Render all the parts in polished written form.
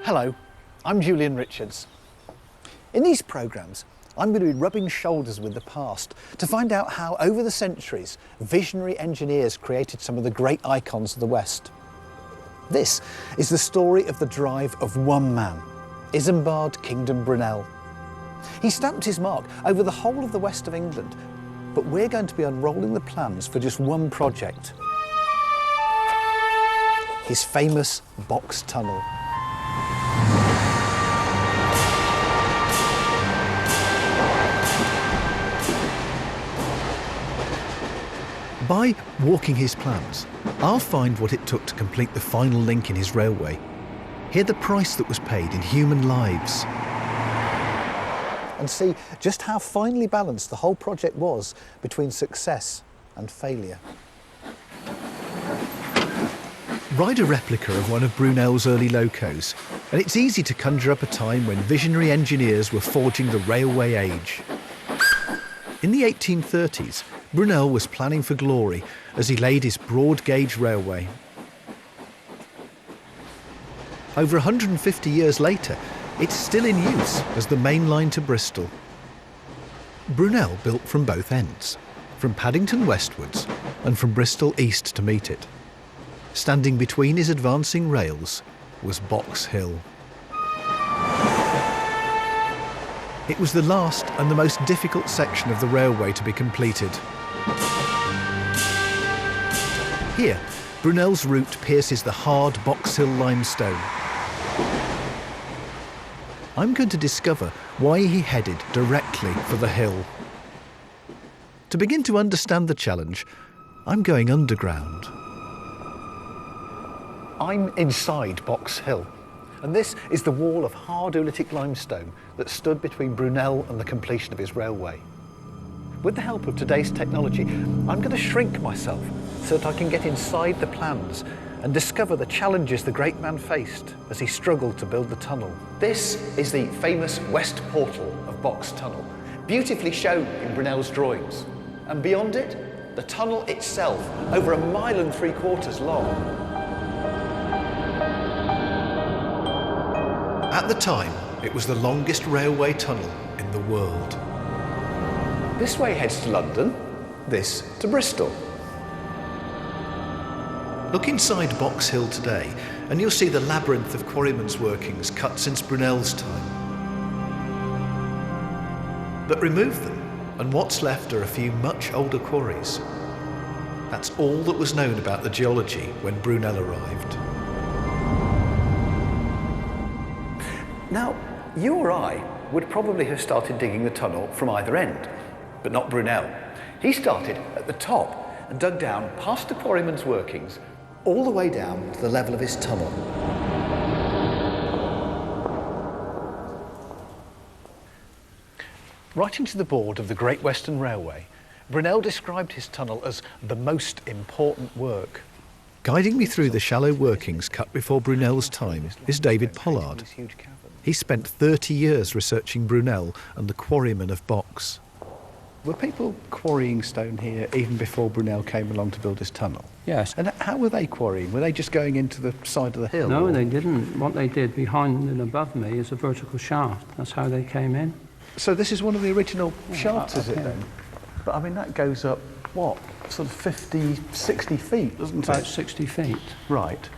Hello, I'm Julian Richards. In these programmes, I'm going to be rubbing shoulders with the past to find out how, over the centuries, visionary engineers created some of the great icons of the West. This is the story of the drive of one man, Isambard Kingdom Brunel. He stamped his mark over the whole of the west of England, but we're going to be unrolling the plans for just one project. His famous Box Tunnel. By walking his plans, I'll find what it took to complete the final link in his railway. Hear the price that was paid in human lives. And see just how finely balanced the whole project was between success and failure. Ride a replica of one of Brunel's early locos, and it's easy to conjure up a time when visionary engineers were forging the railway age. In the 1830s, Brunel was planning for glory as he laid his broad gauge railway. Over 150 years later, it's still in use as the main line to Bristol. Brunel built from both ends, from Paddington westwards and from Bristol east to meet it. Standing between his advancing rails was Box Hill. It was the last and the most difficult section of the railway to be completed. Here, Brunel's route pierces the hard Box Hill limestone. I'm going to discover why he headed directly for the hill. To begin to understand the challenge, I'm going underground. I'm inside Box Hill, and this is the wall of hard oolitic limestone that stood between Brunel and the completion of his railway. With the help of today's technology, I'm going to shrink myself so that I can get inside the plans and discover the challenges the great man faced as he struggled to build the tunnel. This is the famous west portal of Box Tunnel, beautifully shown in Brunel's drawings. And beyond it, the tunnel itself, over 1.75 miles long. At the time, it was the longest railway tunnel in the world. This way heads to London, this to Bristol. Look inside Box Hill today and you'll see the labyrinth of quarrymen's workings cut since Brunel's time. But remove them and what's left are a few much older quarries. That's all that was known about the geology when Brunel arrived. Now, you or I would probably have started digging the tunnel from either end, but not Brunel. He started at the top and dug down past the quarryman's workings all the way down to the level of his tunnel. Writing to the board of the Great Western Railway, Brunel described his tunnel as the most important work. Guiding me through the shallow workings cut before Brunel's time is David Pollard. He spent 30 years researching Brunel and the quarrymen of Box. Were people quarrying stone here even before Brunel came along to build his tunnel? Yes. And how were they quarrying? Were they just going into the side of the hill? No, or? they didn't. What they did behind and above me is a vertical shaft. That's how they came in. So this is one of the original shafts, is it yeah. then? But I mean, that goes up, what, sort of 50, 60 feet, doesn't it? About 60 feet. Right.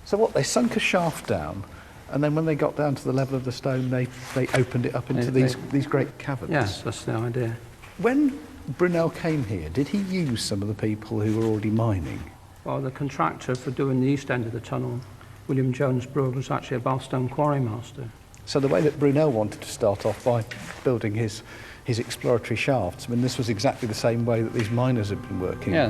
So what, they sunk a shaft down, and then when they got down to the level of the stone, they opened it up into these great caverns? Yes, that's the idea. When Brunel came here, did he use some of the people who were already mining? Well, the contractor for doing the east end of the tunnel, William Jones Brewer, was actually a Balstone quarry master. So the way that Brunel wanted to start off by building his exploratory shafts, I mean, this was exactly the same way that these miners had been working. Yeah,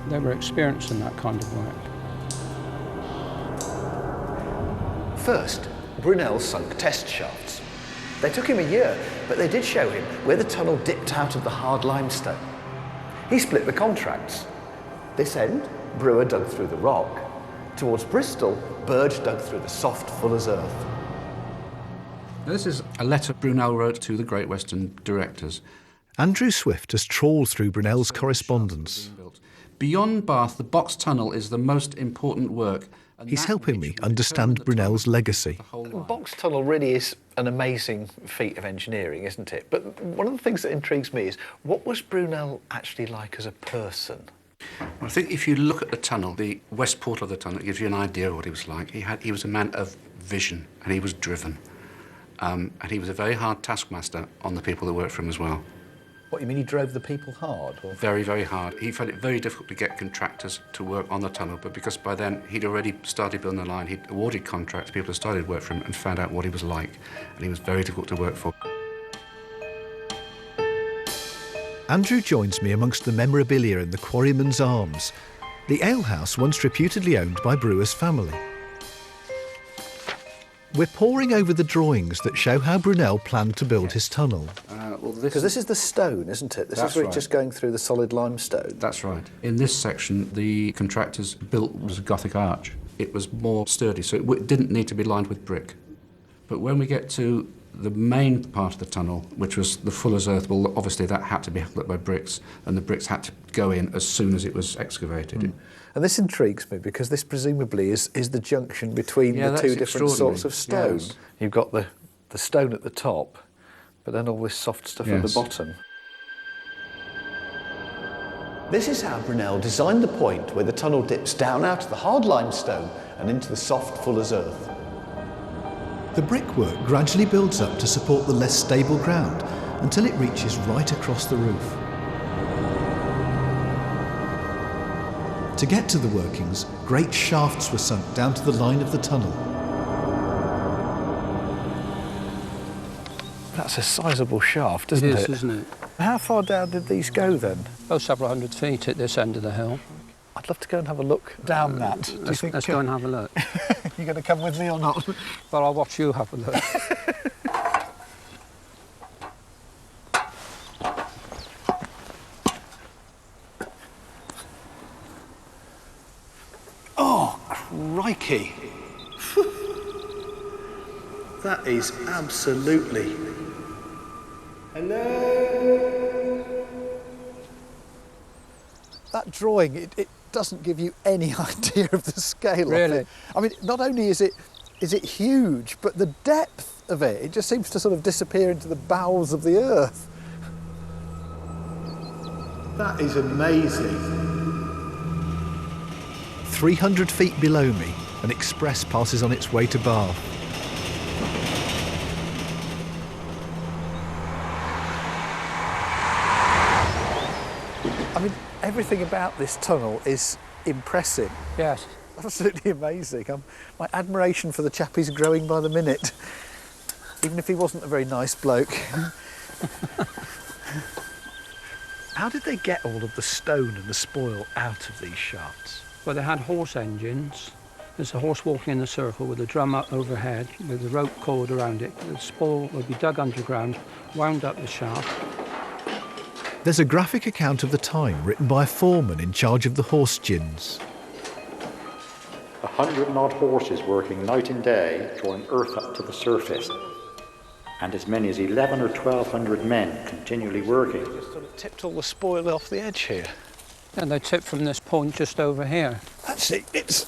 they were experienced in that kind of work. First, Brunel sunk test shafts. They took him a year, but they did show him where the tunnel dipped out of the hard limestone. He split the contracts. This end, Brewer dug through the rock. Towards Bristol, Burge dug through the soft Fuller's earth. This is a letter Brunel wrote to the Great Western directors. Andrew Swift has trawled through Brunel's correspondence. Beyond Bath, the Box Tunnel is the most important work, He's helping me understand Brunel's legacy. Box Tunnel really is an amazing feat of engineering, isn't it? But one of the things that intrigues me is, what was Brunel actually like as a person? Well, I think if you look at the tunnel, the west portal of the tunnel, it gives you an idea of what he was like. He was a man of vision, and he was driven. And he was a very hard taskmaster on the people that worked for him as well. What, you mean he drove the people hard? Or? Very, very hard. He found it very difficult to get contractors to work on the tunnel, but because by then he'd already started building the line, he'd awarded contracts, people had started work for him and found out what he was like, and he was very difficult to work for. Andrew joins me amongst the memorabilia in the Quarryman's Arms, the alehouse once reputedly owned by Brewer's family. We're poring over the drawings that show how Brunel planned to build his tunnel. Because this is the stone, isn't it? This is where it's just going through the solid limestone. That's right. In this section, the contractors built was a Gothic arch. It was more sturdy, so it didn't need to be lined with brick. But when we get to the main part of the tunnel, which was the fuller's earth, well, obviously that had to be held up by bricks, and the bricks had to go in as soon as it was excavated. And this intrigues me because this presumably is the junction between the two different sorts of stone. Yes. You've got the stone at the top, but then all this soft stuff at the bottom. This is how Brunel designed the point where the tunnel dips down out of the hard limestone and into the soft fuller's earth. The brickwork gradually builds up to support the less stable ground until it reaches right across the roof. To get to the workings, great shafts were sunk down to the line of the tunnel. That's a sizable shaft, isn't it? It is, isn't it? How far down did these go then? Oh, several hundred feet at this end of the hill. I'd love to go and have a look down that. Do you think Let's go and have a look. you're going to come with me or not? Well, I'll watch you have a look. Oh, crikey. That is absolutely... Hello? That drawing, it doesn't give you any idea of the scale of Really? it. I mean, not only is it huge, but the depth of it just seems to sort of disappear into the bowels of the earth. That is amazing. 300 feet below me, an express passes on its way to Bath. I mean, everything about this tunnel is impressive. Yes. Absolutely amazing. My admiration for the chap is growing by the minute, even if he wasn't a very nice bloke. How did they get all of the stone and the spoil out of these shafts? Well, they had horse engines. There's a horse walking in a circle with a drum up overhead with a rope cord around it. The spoil would be dug underground, wound up the shaft. There's a graphic account of the time written by a foreman in charge of the horse gins. 100-odd horses working night and day, drawing earth up to the surface, and as many as 1,100 or 1,200 men continually working. Just sort of tipped all the spoil off the edge here. And they tipped from this point just over here. Actually, it's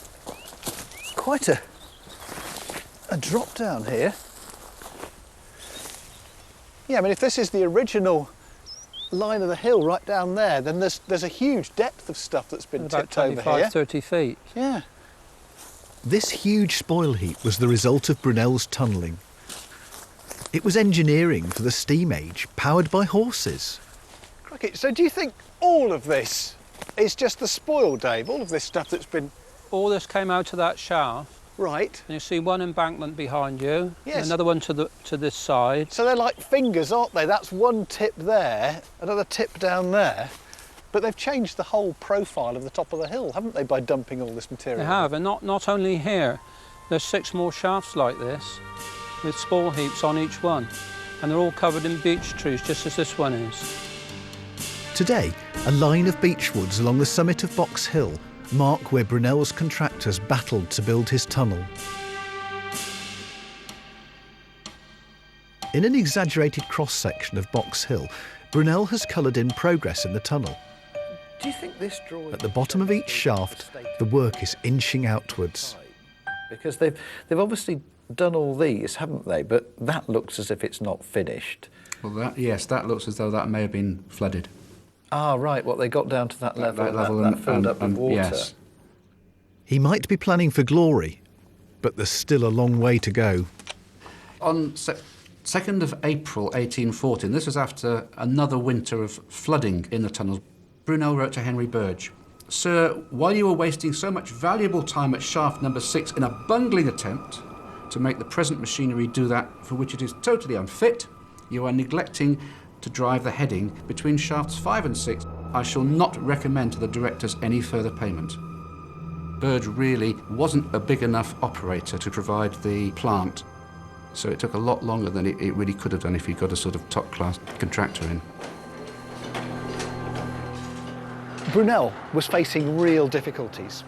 quite a drop down here. Yeah, I mean, if this is the original line of the hill right down there, then there's a huge depth of stuff that's been tipped over here. About 25, 30 feet. Yeah. This huge spoil heap was the result of Brunel's tunnelling. It was engineering for the steam age, powered by horses. Crikey, so do you think all of this is just the spoil, Dave? All of this stuff that's been... All this came out of that shaft. Right. And you see one embankment behind you, Yes. another one to this side. So they're like fingers, aren't they? That's one tip there, another tip down there. But they've changed the whole profile of the top of the hill, haven't they, by dumping all this material? They have, and not only here. There's 6 more shafts like this, with spoil heaps on each one. And they're all covered in beech trees, just as this one is. Today, a line of beechwoods along the summit of Box Hill mark where Brunel's contractors battled to build his tunnel. In an exaggerated cross-section of Box Hill, Brunel has coloured in progress in the tunnel. Do you think this drawing... At the bottom of each shaft, the work is inching outwards. Because they've obviously done all these, haven't they? But that looks as if it's not finished. Well, that looks as though that may have been flooded. Ah, right. Well, they got down to that level, and that filled up with water. Yes. He might be planning for glory, but there's still a long way to go. On 2nd of April 1814, this was after another winter of flooding in the tunnels, Bruno wrote to Henry Burge, "Sir, while you are wasting so much valuable time at shaft number 6 in a bungling attempt to make the present machinery do that for which it is totally unfit, you are neglecting to drive the heading between shafts 5 and 6. I shall not recommend to the directors any further payment." Burge really wasn't a big enough operator to provide the plant, so it took a lot longer than it really could have done if he'd got a sort of top-class contractor in. Brunel was facing real difficulties.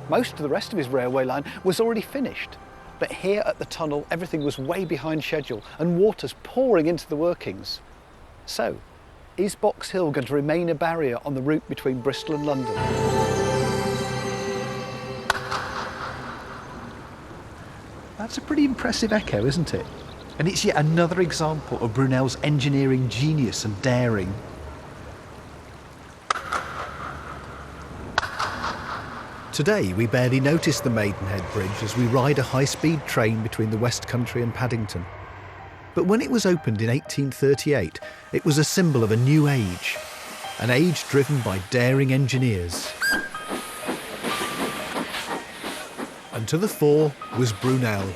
Most of the rest of his railway line was already finished, but here at the tunnel everything was way behind schedule and water's pouring into the workings. So, is Box Hill going to remain a barrier on the route between Bristol and London? That's a pretty impressive echo, isn't it? And it's yet another example of Brunel's engineering genius and daring. Today we barely notice the Maidenhead Bridge as we ride a high-speed train between the West Country and Paddington. But when it was opened in 1838, it was a symbol of a new age, an age driven by daring engineers. And to the fore was Brunel.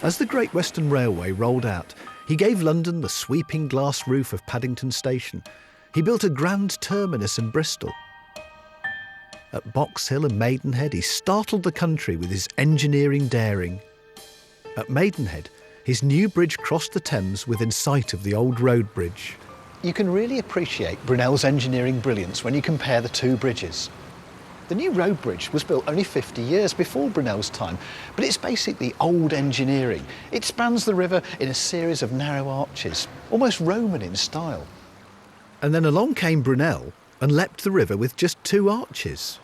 As the Great Western Railway rolled out, he gave London the sweeping glass roof of Paddington Station. He built a grand terminus in Bristol. At Box Hill and Maidenhead, he startled the country with his engineering daring. At Maidenhead, his new bridge crossed the Thames within sight of the old road bridge. You can really appreciate Brunel's engineering brilliance when you compare the two bridges. The new road bridge was built only 50 years before Brunel's time, but it's basically old engineering. It spans the river in a series of narrow arches, almost Roman in style. And then along came Brunel and leapt the river with just 2 arches.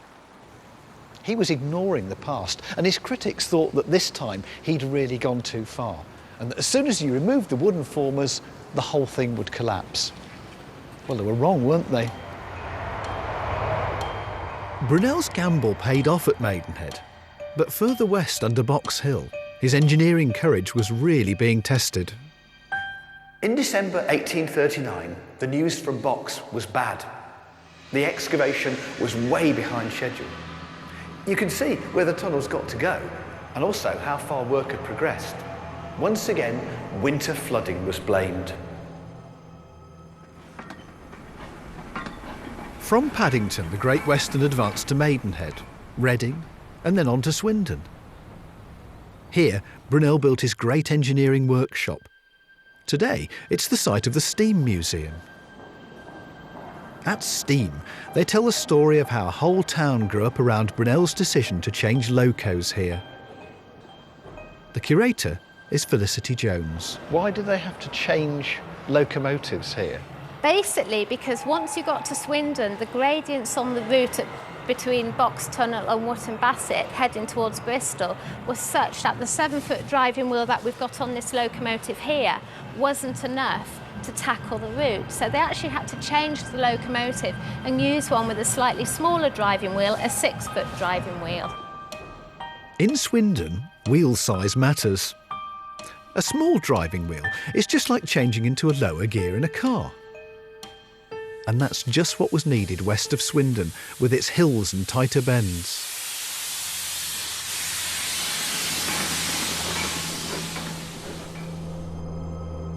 He was ignoring the past, and his critics thought that this time he'd really gone too far, and that as soon as you removed the wooden formers, the whole thing would collapse. Well, they were wrong, weren't they? Brunel's gamble paid off at Maidenhead, but further west under Box Hill, his engineering courage was really being tested. In December 1839, the news from Box was bad. The excavation was way behind schedule. You can see where the tunnel's got to go, and also how far work had progressed. Once again, winter flooding was blamed. From Paddington, the Great Western advanced to Maidenhead, Reading, and then on to Swindon. Here, Brunel built his great engineering workshop. Today, it's the site of the Steam Museum. At Steam, they tell the story of how a whole town grew up around Brunel's decision to change locos here. The curator is Felicity Jones. Why did they have to change locomotives here? Basically, because once you got to Swindon, the gradients on the route between Box Tunnel and Wootton Bassett, heading towards Bristol, was such that the 7-foot driving wheel that we've got on this locomotive here wasn't enough to tackle the route. So they actually had to change the locomotive and use one with a slightly smaller driving wheel, a 6-foot driving wheel. In Swindon, wheel size matters. A small driving wheel is just like changing into a lower gear in a car. And that's just what was needed west of Swindon, with its hills and tighter bends.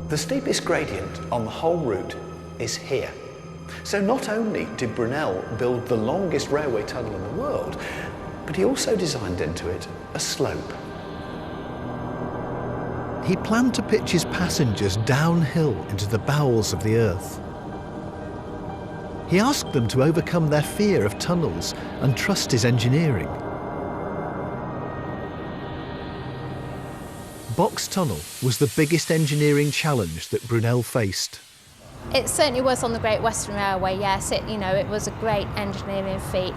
The steepest gradient on the whole route is here. So not only did Brunel build the longest railway tunnel in the world, but he also designed into it a slope. He planned to pitch his passengers downhill into the bowels of the earth. He asked them to overcome their fear of tunnels and trust his engineering. Box Tunnel was the biggest engineering challenge that Brunel faced. It certainly was on the Great Western Railway, yes. It was a great engineering feat.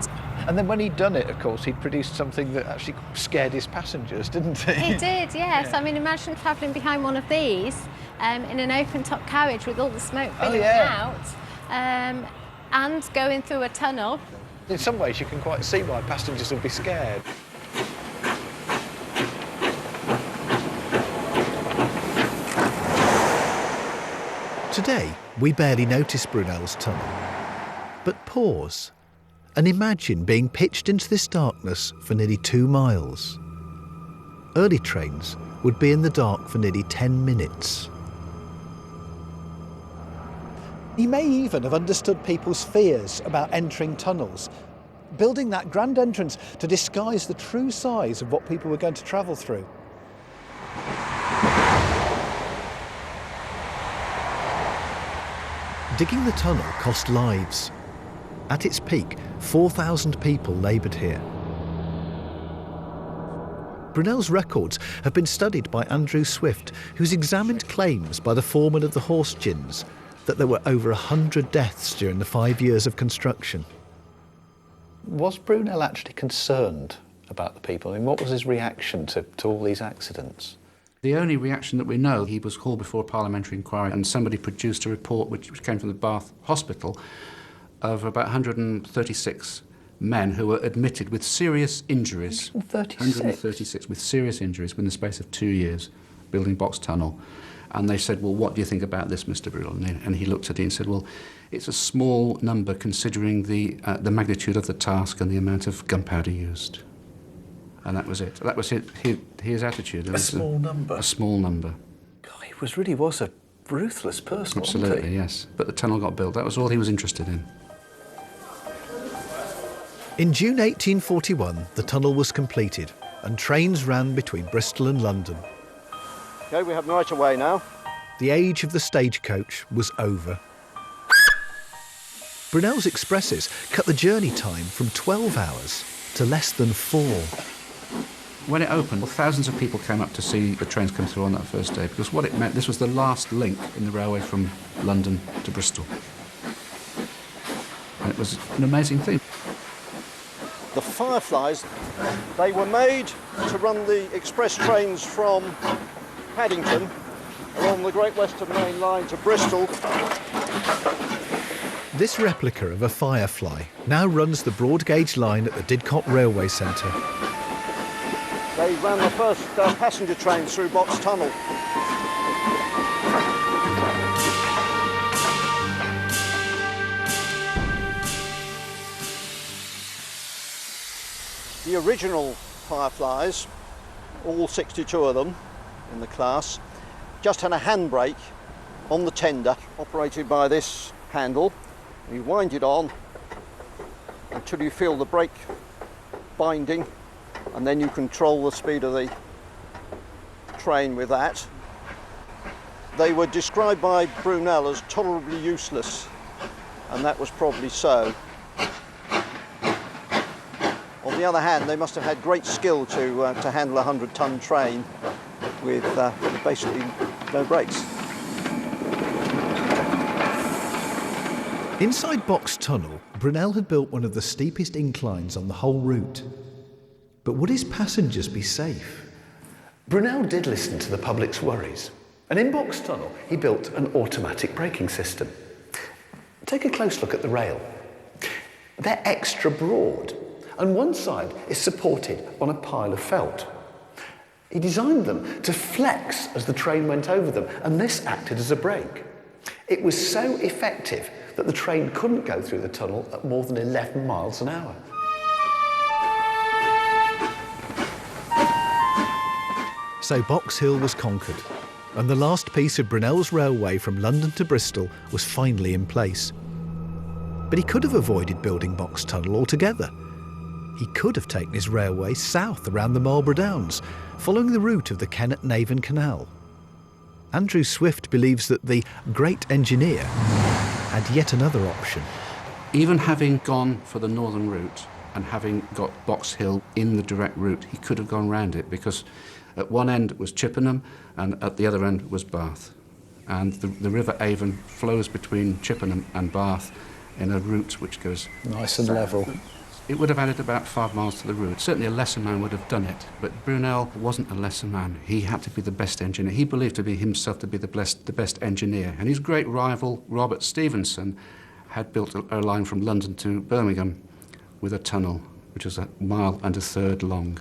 And then when he'd done it, of course, he'd produced something that actually scared his passengers, didn't he? He did, yes. Yeah. I mean, imagine travelling behind one of these in an open-top carriage with all the smoke billowing out and going through a tunnel. In some ways, you can quite see why passengers would be scared. Today, we barely notice Brunel's tunnel. But pause and imagine being pitched into this darkness for nearly 2 miles. Early trains would be in the dark for nearly 10 minutes. He may even have understood people's fears about entering tunnels, building that grand entrance to disguise the true size of what people were going to travel through. Digging the tunnel cost lives. At its peak, 4,000 people laboured here. Brunel's records have been studied by Andrew Swift, who's examined claims by the foreman of the horse gins that there were over 100 deaths during the 5 years of construction. Was Brunel actually concerned about the people? I mean, what was his reaction to all these accidents? The only reaction that we know, he was called before a parliamentary inquiry and somebody produced a report which came from the Bath Hospital of about 136 men who were admitted with serious injuries. 136 with serious injuries within the space of 2 years, building Box Tunnel. And they said, well, what do you think about this, Mr. Bruno? And he looked at it and said, well, it's a small number considering the magnitude of the task and the amount of gunpowder used. And that was it. That was his attitude. A small number? A small number. God, he really was a ruthless person, Absolutely, wasn't he? yes. But the tunnel got built. That was all he was interested in. In June 1841, the tunnel was completed and trains ran between Bristol and London. OK, we have the right of way now. The age of the stagecoach was over. Brunel's expresses cut the journey time from 12 hours to less than 4. When it opened, well, thousands of people came up to see the trains come through on that first day, because what it meant, this was the last link in the railway from London to Bristol. And it was an amazing thing. The Fireflies, they were made to run the express trains from Paddington along the Great Western Main Line to Bristol. This replica of a Firefly now runs the broad gauge line at the Didcot Railway Centre. They ran the first passenger trains through Box Tunnel. The original Fireflies, all 62 of them in the class, just had a handbrake on the tender operated by this handle. You wind it on until you feel the brake binding, and then you control the speed of the train with that. They were described by Brunel as tolerably useless, and that was probably so. On the other hand, they must have had great skill to handle a 100-ton train with basically no brakes. Inside Box Tunnel, Brunel had built one of the steepest inclines on the whole route. But would his passengers be safe? Brunel did listen to the public's worries, and in Box Tunnel he built an automatic braking system. Take a close look at the rail. They're extra broad, and one side is supported on a pile of felt. He designed them to flex as the train went over them, and this acted as a brake. It was so effective that the train couldn't go through the tunnel at more than 11 miles an hour. So Box Hill was conquered, and the last piece of Brunel's railway from London to Bristol was finally in place. But he could have avoided building Box Tunnel altogether. He could have taken his railway south around the Marlborough Downs, following the route of the Kennet-Navan Canal. Andrew Swift believes that the great engineer had yet another option. Even having gone for the northern route and having got Box Hill in the direct route, he could have gone round it, because at one end was Chippenham and at the other end was Bath. And the River Avon flows between Chippenham and Bath in a route which goes Nice and level. It would have added about 5 miles to the route. Certainly a lesser man would have done it, but Brunel wasn't a lesser man. He had to be the best engineer. He believed himself to be the best engineer. And his great rival, Robert Stephenson, had built a line from London to Birmingham with a tunnel, which was 1.3 miles long.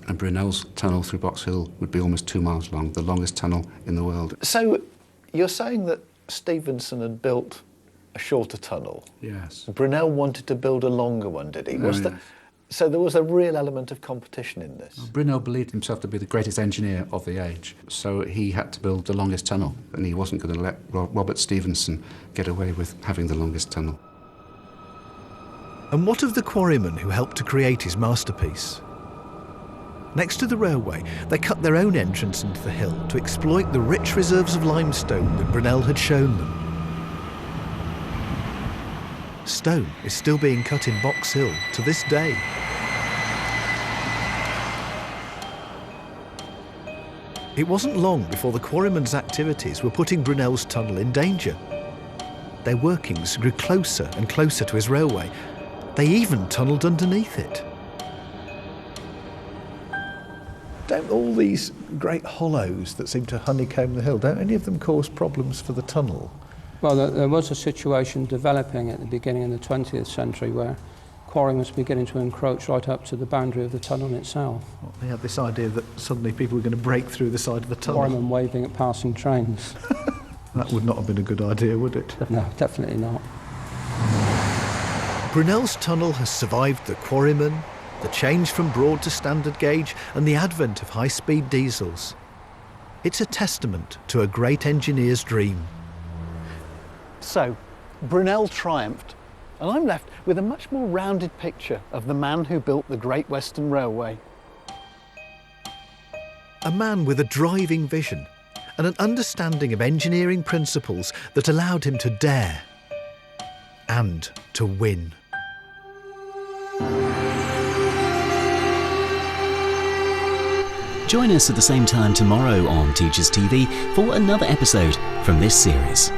And Brunel's tunnel through Box Hill would be almost 2 miles long, the longest tunnel in the world. So you're saying that Stephenson had built a shorter tunnel? Yes. Brunel wanted to build a longer one, did he? Yes. So there was a real element of competition in this? Brunel believed himself to be the greatest engineer of the age, so he had to build the longest tunnel, and he wasn't going to let Robert Stephenson get away with having the longest tunnel. And what of the quarrymen who helped to create his masterpiece? Next to the railway, they cut their own entrance into the hill to exploit the rich reserves of limestone that Brunel had shown them. Stone is still being cut in Box Hill to this day. It wasn't long before the quarrymen's activities were putting Brunel's tunnel in danger. Their workings grew closer and closer to his railway. They even tunnelled underneath it. Don't all these great hollows that seem to honeycomb the hill, don't any of them cause problems for the tunnel? Well, there was a situation developing at the beginning of the 20th century where quarrying was beginning to encroach right up to the boundary of the tunnel itself. Well, they had this idea that suddenly people were going to break through the side of the tunnel. Quarrymen waving at passing trains. That would not have been a good idea, would it? No, definitely not. Brunel's tunnel has survived the quarrymen, the change from broad to standard gauge, and the advent of high-speed diesels. It's a testament to a great engineer's dream. So, Brunel triumphed, and I'm left with a much more rounded picture of the man who built the Great Western Railway. A man with a driving vision and an understanding of engineering principles that allowed him to dare and to win. Join us at the same time tomorrow on Teachers TV for another episode from this series.